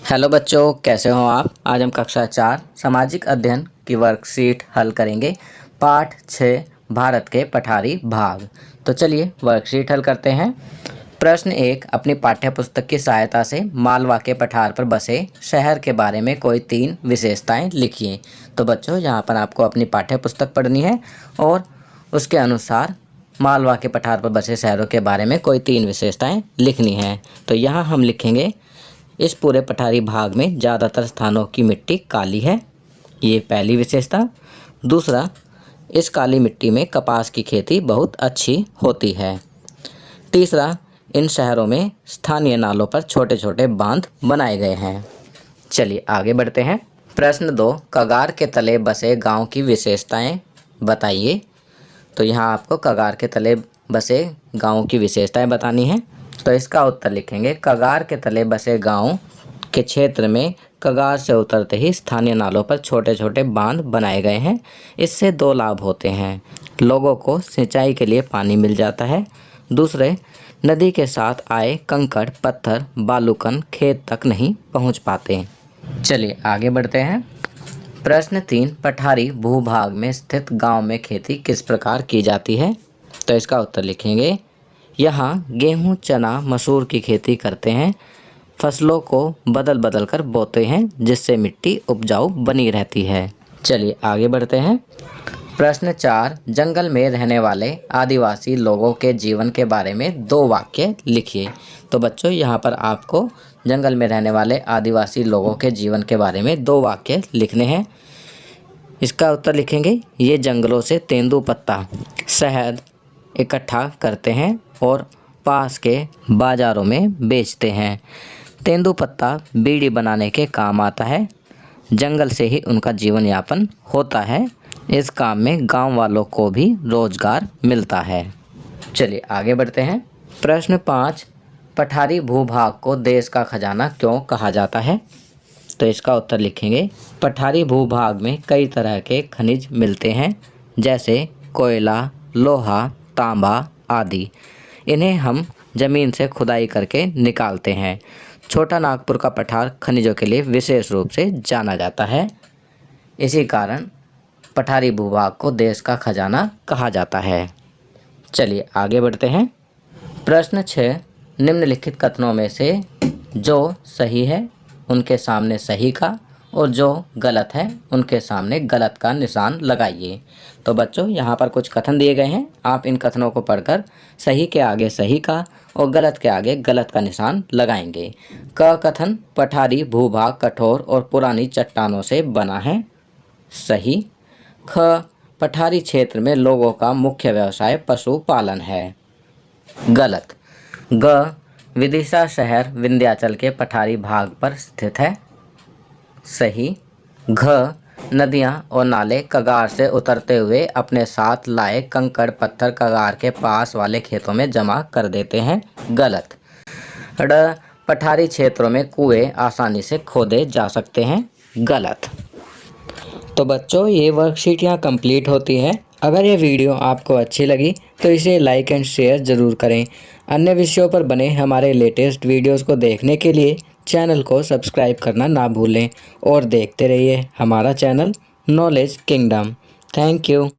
Hello बच्चों, कैसे हो आप। आज हम कक्षा 4 सामाजिक अध्ययन की वर्कशीट हल करेंगे। पाठ 6 भारत के पठारी भाग। तो चलिए वर्कशीट हल करते हैं। प्रश्न 1, अपनी पाठ्य पुस्तक की सहायता से मालवा के पठार पर बसे शहर के बारे में कोई 3 विशेषताएं लिखिए। तो बच्चों यहाँ पर आपको अपनी पाठ्य पुस्तक पढ़नी है और उसके अनुसार मालवा के पठार पर बसे शहरों के बारे में कोई 3 विशेषताएं लिखनी है। तो यहाँ हम लिखेंगे, इस पूरे पठारी भाग में ज़्यादातर स्थानों की मिट्टी काली है, ये पहली विशेषता। दूसरा, इस काली मिट्टी में कपास की खेती बहुत अच्छी होती है। तीसरा, इन शहरों में स्थानीय नालों पर छोटे छोटे बांध बनाए गए हैं। चलिए आगे बढ़ते हैं। प्रश्न 2, कगार के तले बसे गांव की विशेषताएं बताइए। तो यहाँ आपको कगार के तले बसे गांव की विशेषताएं बतानी है। तो इसका उत्तर लिखेंगे, कगार के तले बसे गांव के क्षेत्र में कगार से उतरते ही स्थानीय नालों पर छोटे छोटे बांध बनाए गए हैं। इससे 2 लाभ होते हैं। लोगों को सिंचाई के लिए पानी मिल जाता है। दूसरे, नदी के साथ आए कंकड़ पत्थर बालूकन खेत तक नहीं पहुंच पाते। चलिए आगे बढ़ते हैं। प्रश्न 3, पठारी भूभाग में स्थित गांव में खेती किस प्रकार की जाती है। तो इसका उत्तर लिखेंगे, यहाँ गेहूं चना मसूर की खेती करते हैं। फसलों को बदल बदल कर बोते हैं, जिससे मिट्टी उपजाऊ बनी रहती है। चलिए आगे बढ़ते हैं। प्रश्न 4, जंगल में रहने वाले आदिवासी लोगों के जीवन के बारे में 2 वाक्य लिखिए। तो बच्चों यहाँ पर आपको जंगल में रहने वाले आदिवासी लोगों के जीवन के बारे में 2 वाक्य लिखने हैं। इसका उत्तर लिखेंगे, ये जंगलों से तेंदुपत्ता शहद इकट्ठा करते हैं और पास के बाज़ारों में बेचते हैं। तेंदुपत्ता बीड़ी बनाने के काम आता है। जंगल से ही उनका जीवन यापन होता है। इस काम में गांव वालों को भी रोजगार मिलता है। चलिए आगे बढ़ते हैं। प्रश्न 5, पठारी भूभाग को देश का खजाना क्यों कहा जाता है। तो इसका उत्तर लिखेंगे, पठारी भूभाग में कई तरह के खनिज मिलते हैं, जैसे कोयला लोहा तांबा आदि। इन्हें हम ज़मीन से खुदाई करके निकालते हैं। छोटा नागपुर का पठार खनिजों के लिए विशेष रूप से जाना जाता है। इसी कारण पठारी भूभाग को देश का खजाना कहा जाता है। चलिए आगे बढ़ते हैं। प्रश्न 6, निम्नलिखित कथनों में से जो सही है उनके सामने सही का और जो गलत है उनके सामने गलत का निशान लगाइए। तो बच्चों यहाँ पर कुछ कथन दिए गए हैं। आप इन कथनों को पढ़कर सही के आगे सही का और गलत के आगे गलत का निशान लगाएंगे। क कथन, पठारी भूभाग कठोर और पुरानी चट्टानों से बना है, सही। ख, पठारी क्षेत्र में लोगों का मुख्य व्यवसाय पशुपालन है, गलत। ग, विदिशा शहर विंध्याचल के पठारी भाग पर स्थित है, सही। घ, नदियाँ और नाले कगार से उतरते हुए अपने साथ लाए कंकड़ पत्थर कगार के पास वाले खेतों में जमा कर देते हैं, गलत। ड, पठारी क्षेत्रों में कुएं आसानी से खोदे जा सकते हैं, गलत। तो बच्चों ये वर्कशीट यहाँ कंप्लीट होती है। अगर ये वीडियो आपको अच्छी लगी तो इसे लाइक एंड शेयर ज़रूर करें। अन्य विषयों पर बने हमारे लेटेस्ट वीडियोस को देखने के लिए चैनल को सब्सक्राइब करना ना भूलें और देखते रहिए हमारा channel knowledge kingdom. Thank you.